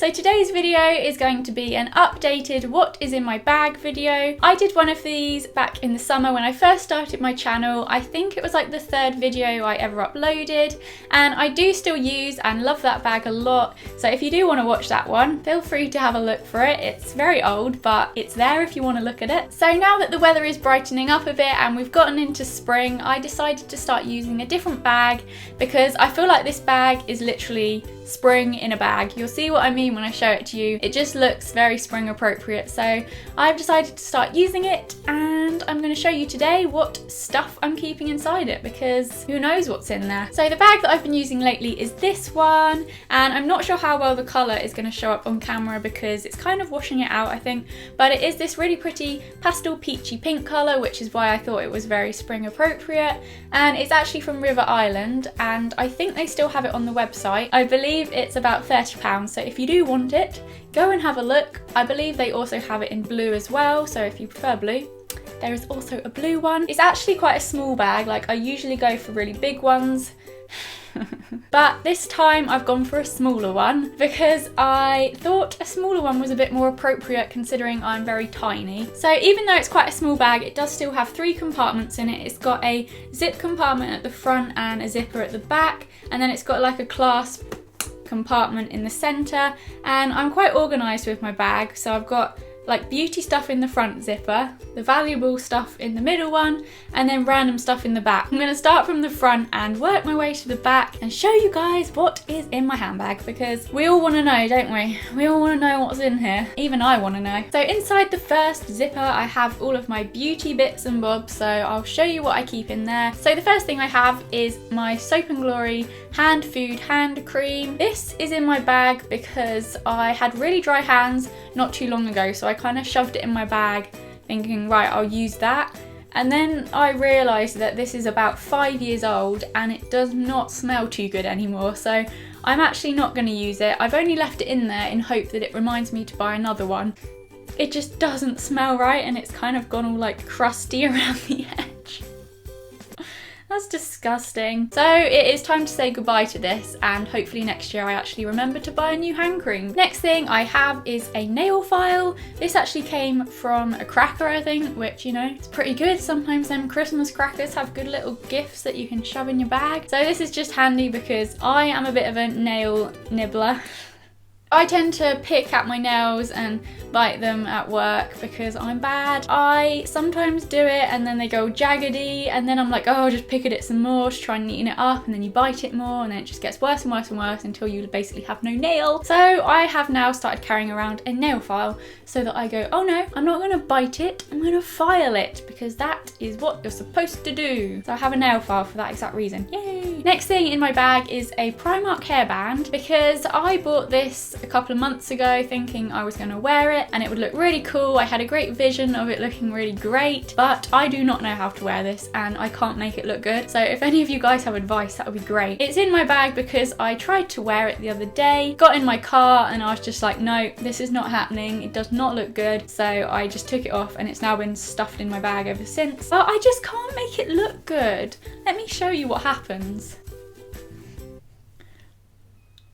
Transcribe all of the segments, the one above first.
So today's video is going to be an updated what is in my bag video. I did one of these back in the summer when I first started my channel. I think it was like the third video I ever uploaded, and I do still use and love that bag a lot. So if you do want to watch that one, feel free to have a look for it. It's very old, but it's there if you want to look at it. So now that the weather is brightening up a bit and we've gotten into spring, I decided to start using a different bag because I feel like this bag is literally spring in a bag. You'll see what I mean when I show it to you. It just looks very spring appropriate. So I've decided to start using it, and I'm going to show you today what stuff I'm keeping inside it because who knows what's in there. So the bag that I've been using lately is this one, and I'm not sure how well the colour is going to show up on camera because it's kind of washing it out, I think, but it is this really pretty pastel peachy pink colour, which is why I thought it was very spring appropriate. And it's actually from River Island, and I think they still have it on the website. I believe it's about £30, so if you do want it, go and have a look. I believe they also have it in blue as well, so if you prefer blue, there is also a blue one. It's actually quite a small bag, like I usually go for really big ones. But this time I've gone for a smaller one because I thought a smaller one was a bit more appropriate considering I'm very tiny. So even though it's quite a small bag, it does still have 3 compartments in it. It's got a zip compartment at the front and a zipper at the back, and then it's got like a clasp compartment in the centre. And I'm quite organised with my bag, so I've got like beauty stuff in the front zipper, the valuable stuff in the middle one, and then random stuff in the back. I'm going to start from the front and work my way to the back and show you guys what is in my handbag because we all want to know, don't we? We all want to know what's in here. Even I want to know. So inside the first zipper I have all of my beauty bits and bobs, so I'll show you what I keep in there. So the first thing I have is my Soap & Glory hand food hand cream. This is in my bag because I had really dry hands not too long ago, so I kind of shoved it in my bag thinking, right, I'll use that. And then I realised that this is about 5 years old and it does not smell too good anymore, so I'm actually not going to use it. I've only left it in there in hope that it reminds me to buy another one. It just doesn't smell right and it's kind of gone all like crusty around the edge. That's disgusting. So it is time to say goodbye to this, and hopefully next year I actually remember to buy a new hand cream. Next thing I have is a nail file. This actually came from a cracker, I think, which, you know, it's pretty good. Sometimes them Christmas crackers have good little gifts that you can shove in your bag. So this is just handy because I am a bit of a nail nibbler. I tend to pick at my nails and bite them at work because I'm bad. I sometimes do it and then they go jaggedy, and then I'm like, oh, I'll just pick at it some more to try and neaten it up, and then you bite it more and then it just gets worse and worse and worse until you basically have no nail. So I have now started carrying around a nail file so that I go, oh no, I'm not going to bite it, I'm going to file it because that is what you're supposed to do. So I have a nail file for that exact reason. Yay! Next thing in my bag is a Primark hairband because I bought this a couple of months ago thinking I was going to wear it and it would look really cool. I had a great vision of it looking really great, but I do not know how to wear this and I can't make it look good. So if any of you guys have advice, that would be great. It's in my bag because I tried to wear it the other day, got in my car and I was just like, no, this is not happening. It does not look good. So I just took it off and it's now been stuffed in my bag ever since. But I just can't make it look good. Let me show you what happens.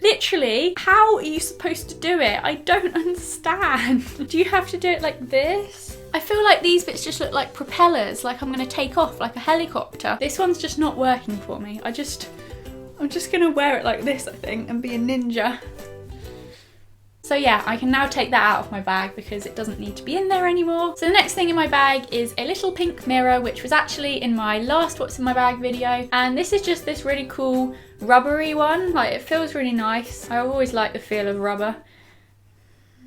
Literally, how are you supposed to do it? I don't understand. Do you have to do it like this? I feel like these bits just look like propellers, like I'm going to take off like a helicopter. This one's just not working for me. I'm just going to wear it like this, I think, and be a ninja. So yeah, I can now take that out of my bag because it doesn't need to be in there anymore. So the next thing in my bag is a little pink mirror, which was actually in my last What's in My Bag video. And this is just this really cool rubbery one. Like, it feels really nice. I always like the feel of rubber.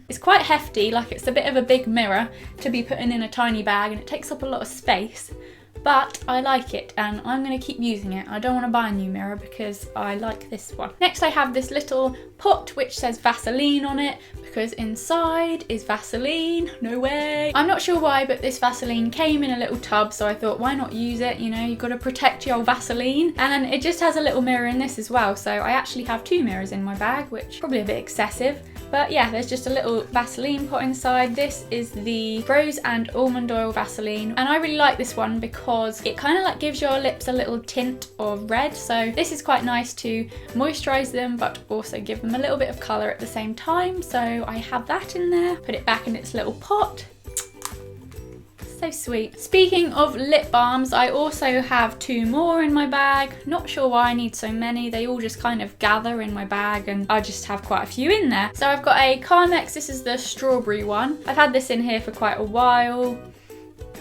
It's quite hefty, like it's a bit of a big mirror to be putting in a tiny bag and it takes up a lot of space. But I like it and I'm going to keep using it. I don't want to buy a new mirror because I like this one. Next I have this little pot which says Vaseline on it because inside is Vaseline. No way. I'm not sure why, but this Vaseline came in a little tub, so I thought, why not use it? You know, you've got to protect your Vaseline. And it just has a little mirror in this as well, so I actually have 2 mirrors in my bag, which is probably a bit excessive. But yeah, there's just a little Vaseline pot inside. This is the Rose and Almond Oil Vaseline, and I really like this one because it kind of like gives your lips a little tint of red. So this is quite nice to moisturize them but also give them a little bit of color at the same time. So I have that in there, put it back in its little pot. So sweet. Speaking of lip balms, I also have 2 more in my bag. Not sure why I need so many. They all just kind of gather in my bag and I just have quite a few in there. So I've got a Carmex, this is the strawberry one. I've had this in here for quite a while.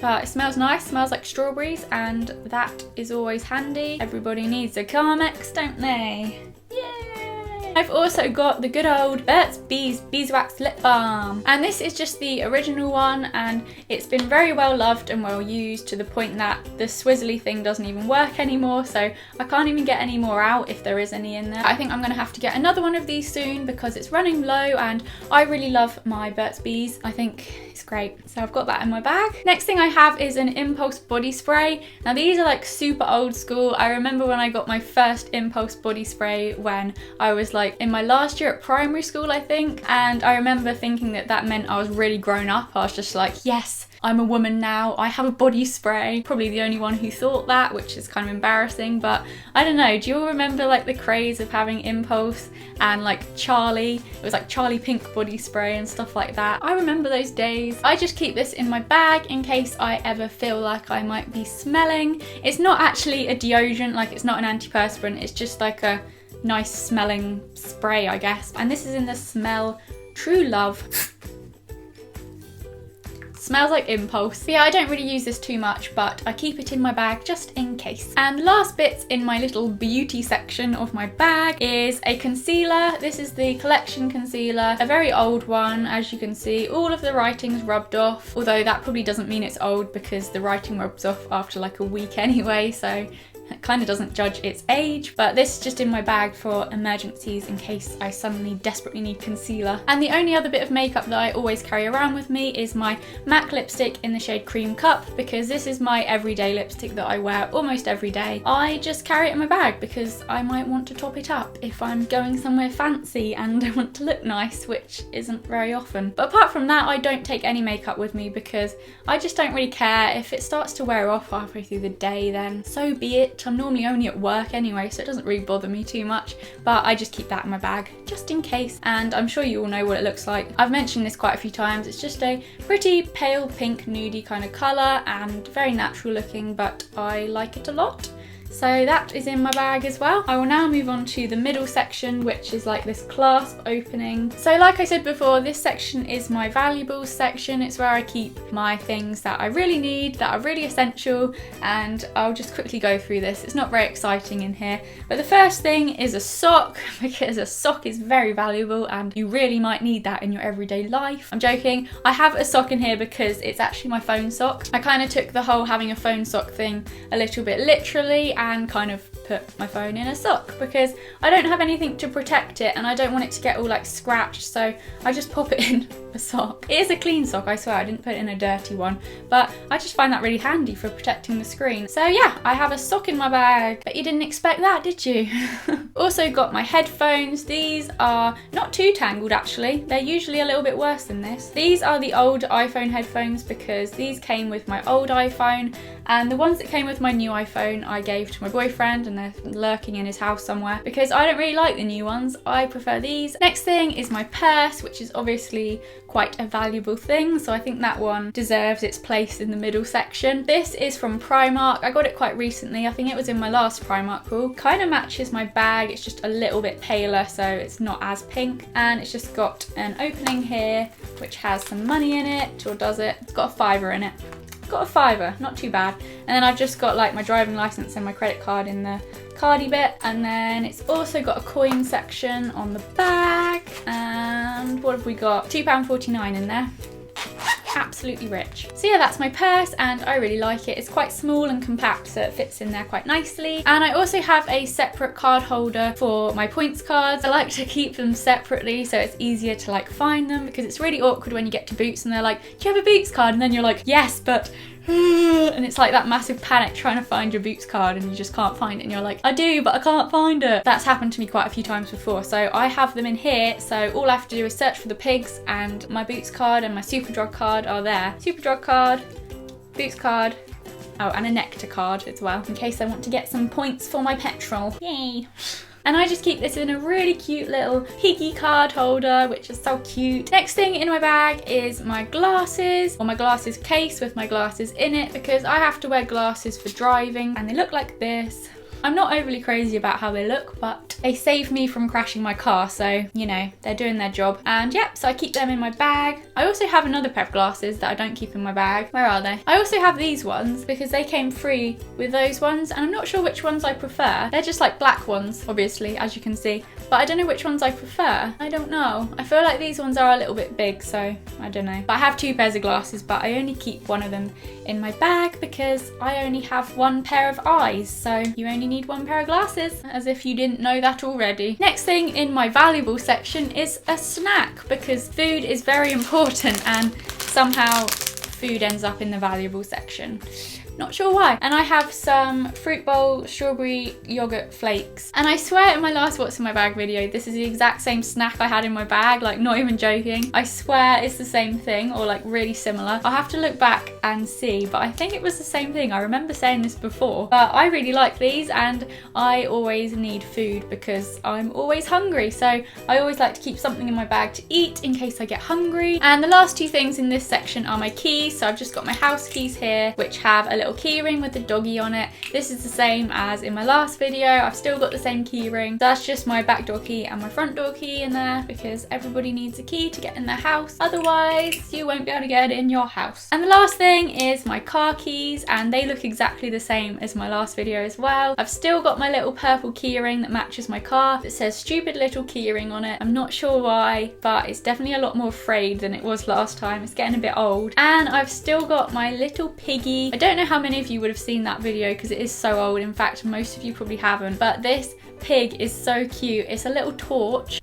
But it smells nice, smells like strawberries, and that is always handy. Everybody needs a Carmex, don't they? Yay! I've also got the good old Burt's Bees Beeswax Lip Balm. And this is just the original one, and it's been very well loved and well used to the point that the swizzly thing doesn't even work anymore, so I can't even get any more out if there is any in there. I think I'm going to have to get another one of these soon because it's running low and I really love my Burt's Bees. I think it's great. So I've got that in my bag. Next thing I have is an Impulse body spray. Now these are like super old school. I remember when I got my first Impulse body spray when I was like in my last year at primary school, I think, and I remember thinking that that meant I was really grown up. I was just like, yes, I'm a woman now, I have a body spray. Probably the only one who thought that, which is kind of embarrassing, but I don't know, do you all remember like the craze of having Impulse and like Charlie? It was like Charlie Pink body spray and stuff like that. I remember those days. I just keep this in my bag in case I ever feel like I might be smelling. It's not actually a deodorant, like it's not an antiperspirant, it's just like a nice smelling spray, I guess. And this is in the smell True Love. Smells like Impulse. But yeah, I don't really use this too much, but I keep it in my bag just in case. And last bits in my little beauty section of my bag is a concealer. This is the Collection concealer, a very old one. As you can see, all of the writing's rubbed off, although that probably doesn't mean it's old because the writing rubs off after like a week anyway, so it kind of doesn't judge its age. But this is just in my bag for emergencies in case I suddenly desperately need concealer. And the only other bit of makeup that I always carry around with me is my MAC lipstick in the shade Cream Cup, because this is my everyday lipstick that I wear almost every day. I just carry it in my bag because I might want to top it up if I'm going somewhere fancy and I want to look nice, which isn't very often. But apart from that, I don't take any makeup with me because I just don't really care. If it starts to wear off halfway through the day, then so be it. I'm normally only at work anyway, so it doesn't really bother me too much, but I just keep that in my bag just in case. And I'm sure you all know what it looks like. I've mentioned this quite a few times. It's just a pretty pale pink nudie kind of colour and very natural looking, but I like it a lot. So that is in my bag as well. I will now move on to the middle section, which is like this clasp opening. So like I said before, this section is my valuables section. It's where I keep my things that I really need, that are really essential, and I'll just quickly go through this. It's not very exciting in here, but the first thing is a sock, because a sock is very valuable and you really might need that in your everyday life. I'm joking. I have a sock in here because it's actually my phone sock. I kind of took the whole having a phone sock thing a little bit literally and kind of put my phone in a sock because I don't have anything to protect it and I don't want it to get all like scratched, so I just pop it in a sock. It is a clean sock, I swear, I didn't put it in a dirty one, but I just find that really handy for protecting the screen. So yeah, I have a sock in my bag, but you didn't expect that, did you? Also got my headphones. These are not too tangled actually, they're usually a little bit worse than this. These are the old iPhone headphones because these came with my old iPhone, and the ones that came with my new iPhone I gave to my boyfriend, and they're lurking in his house somewhere because I don't really like the new ones. I prefer these. Next thing is my purse, which is obviously quite a valuable thing, so I think that one deserves its place in the middle section. This is from Primark. I got it quite recently. I think it was in my last Primark haul. Kind of matches my bag. It's just a little bit paler, so it's not as pink, and it's just got an opening here which has some money in it, or does it? It's got a £5 in it. Got a £5, not too bad. And then I've just got like my driving license and my credit card in the cardy bit, and then it's also got a coin section on the back. And what have we got? £2.49 in there. Absolutely rich. So yeah, that's my purse and I really like it. It's quite small and compact, so it fits in there quite nicely. And I also have a separate card holder for my points cards. I like to keep them separately so it's easier to like find them, because it's really awkward when you get to Boots and they're like, do you have a Boots card? And then you're like, yes, but and it's like that massive panic trying to find your Boots card and you just can't find it and you're like, I do, but I can't find it. That's happened to me quite a few times before. So I have them in here, so all I have to do is search for the pigs and my Boots card and my Superdrug card are there. Superdrug card, Boots card, oh, and a Nectar card as well, in case I want to get some points for my petrol. Yay! And I just keep this in a really cute little piggy card holder, which is so cute. Next thing in my bag is my glasses, or my glasses case with my glasses in it, because I have to wear glasses for driving and they look like this. I'm not overly crazy about how they look, but they save me from crashing my car, so, you know, they're doing their job. And yep, so I keep them in my bag. I also have another pair of glasses that I don't keep in my bag. Where are they? I also have these ones because they came free with those ones, and I'm not sure which ones I prefer. They're just like black ones, obviously, as you can see, but I don't know which ones I prefer. I don't know. I feel like these ones are a little bit big, so I don't know. But I have two pairs of glasses, but I only keep one of them in my bag because I only have one pair of eyes, so you only need one pair of glasses, as if you didn't know that already. Next thing in my valuable section is a snack, because food is very important and somehow food ends up in the valuable section. Not sure why. And I have some fruit bowl strawberry yogurt flakes. And I swear in my last What's in My Bag video, this is the exact same snack I had in my bag, like not even joking. I swear it's the same thing, or like really similar. I'll have to look back and see, but I think it was the same thing. I remember saying this before, but I really like these and I always need food because I'm always hungry. So I always like to keep something in my bag to eat in case I get hungry. And the last two things in this section are my keys. So I've just got my house keys here, which have a little keyring with the doggy on it. This is the same as in my last video. I've still got the same keyring. That's just my back door key and my front door key in there, because everybody needs a key to get in their house. Otherwise, you won't be able to get in your house. And the last thing is my car keys, and they look exactly the same as my last video as well. I've still got my little purple keyring that matches my car that says stupid little keyring on it. I'm not sure why, but it's definitely a lot more frayed than it was last time. It's getting a bit old. And I've still got my little piggy. I don't know how many of you would have seen that video because it is so old. In fact, most of you probably haven't, but this pig is so cute. It's a little torch.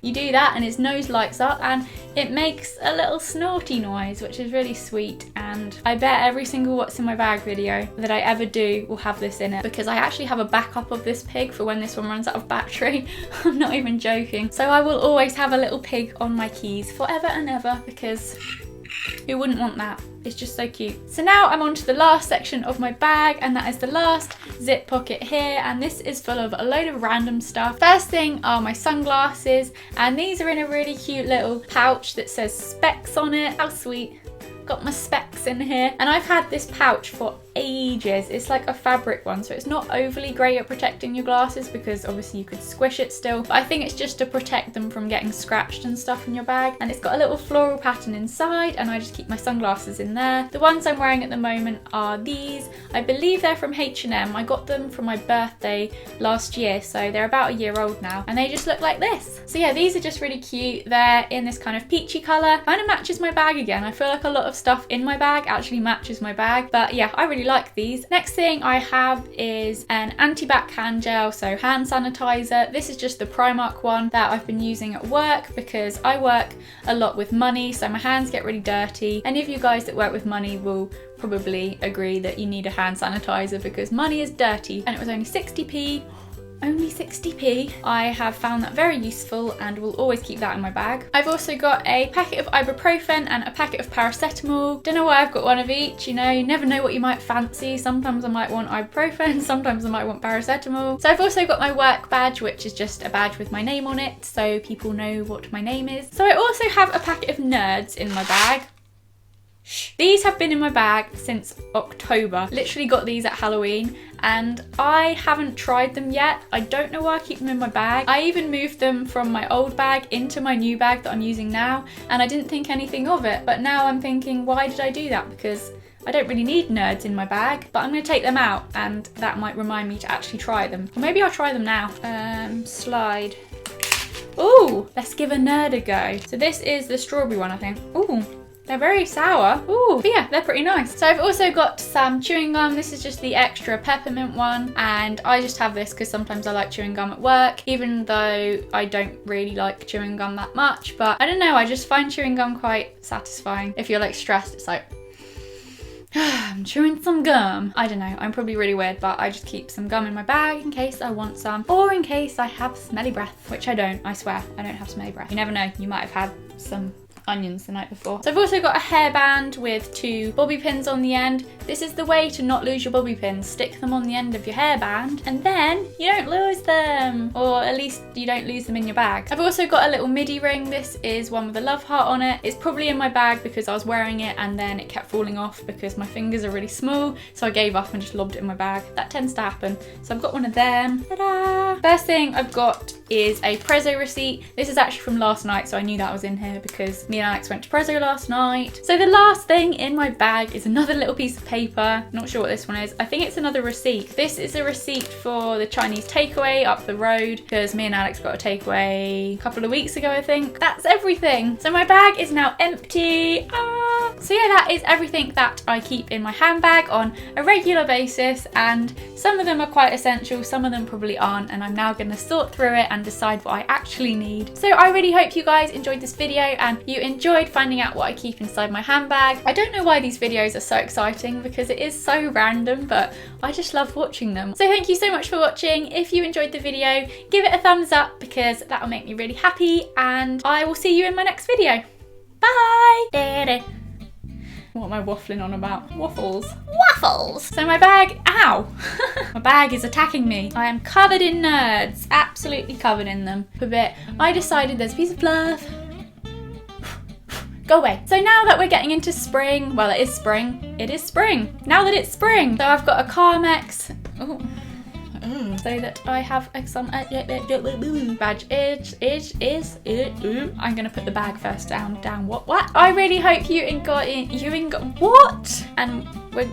You do that and its nose lights up and it makes a little snorty noise, which is really sweet. And I bet every single What's in My Bag video that I ever do will have this in it, because I actually have a backup of this pig for when this one runs out of battery. I'm not even joking. So I will always have a little pig on my keys forever and ever, because who wouldn't want that? It's just so cute. So now I'm on to the last section of my bag, and that is the last zip pocket here, and this is full of a load of random stuff. First thing are my sunglasses, and these are in a really cute little pouch that says specs on it. How sweet. Got my specs in here, and I've had this pouch for ages. It's like a fabric one, so it's not overly great at protecting your glasses because obviously you could squish it still, but I think it's just to protect them from getting scratched and stuff in your bag. And it's got a little floral pattern inside, and I just keep my sunglasses in there. The ones I'm wearing at the moment are these. I believe they're from H&M. I got them for my birthday last year, so they're about a year old now, and they just look like this. So yeah, these are just really cute. They're in this kind of peachy colour. Kind of matches my bag again. I feel like a lot of stuff in my bag actually matches my bag, but yeah, I really like these. Next thing I have is an anti-bac hand gel, so hand sanitizer. This is just the Primark one that I've been using at work because I work a lot with money, so my hands get really dirty. Any of you guys that work with money will probably agree that you need a hand sanitizer because money is dirty, and it was only 60p. Only 60p. I have found that very useful and will always keep that in my bag. I've also got a packet of ibuprofen and a packet of paracetamol. Don't know why I've got one of each, you know, you never know what you might fancy. Sometimes I might want ibuprofen, sometimes I might want paracetamol. So I've also got my work badge, which is just a badge with my name on it, so people know what my name is. So I also have a packet of Nerds in my bag. These have been in my bag since October. Literally got these at Halloween and I haven't tried them yet. I don't know why I keep them in my bag. I even moved them from my old bag into my new bag that I'm using now, and I didn't think anything of it, but now I'm thinking, why did I do that? Because I don't really need Nerds in my bag, but I'm going to take them out and that might remind me to actually try them. Or maybe I'll try them now. Slide. Ooh, let's give a Nerd a go. So this is the strawberry one, I think. Ooh. They're very sour. Ooh, but yeah, they're pretty nice. So I've also got some chewing gum. This is just the extra peppermint one, and I just have this because sometimes I like chewing gum at work, even though I don't really like chewing gum that much. But I don't know, I just find chewing gum quite satisfying. If you're like stressed, it's like, I'm chewing some gum. I don't know, I'm probably really weird, but I just keep some gum in my bag in case I want some, or in case I have smelly breath, which I don't, I swear, I don't have smelly breath. You never know, you might have had some onions the night before. So I've also got a hairband with 2 bobby pins on the end. This is the way to not lose your bobby pins. Stick them on the end of your hairband and then you don't lose them, or at least you don't lose them in your bag. I've also got a little midi ring. This is one with a love heart on it. It's probably in my bag because I was wearing it and then it kept falling off because my fingers are really small, so I gave up and just lobbed it in my bag. That tends to happen. So I've got one of them. Ta-da! First thing I've got is a Prezzo receipt. This is actually from last night, so I knew that was in here because me and Alex went to Prezzo last night. So the last thing in my bag is another little piece of paper. Not sure what this one is. I think it's another receipt. This is a receipt for the Chinese takeaway up the road because me and Alex got a takeaway a couple of weeks ago, I think. That's everything. So my bag is now empty. So yeah, that is everything that I keep in my handbag on a regular basis, and some of them are quite essential, some of them probably aren't, and I'm now going to sort through it and decide what I actually need. So I really hope you guys enjoyed this video and you enjoyed finding out what I keep inside my handbag. I don't know why these videos are so exciting because it is so random, but I just love watching them. So thank you so much for watching. If you enjoyed the video, give it a thumbs up because that will make me really happy, and I will see you in my next video. Bye! What am I waffling on about? Waffles. Waffles! So my bag, ow! My bag is attacking me. I am covered in nerds. Absolutely covered in them. A bit. I decided there's a piece of fluff. Go away. So now that we're getting into spring, well, it is spring. It is spring. Now that it's spring. So I've got a Carmex. Oh. So that I have some badge is I'm gonna put the bag first down what I really hope you got what, and we're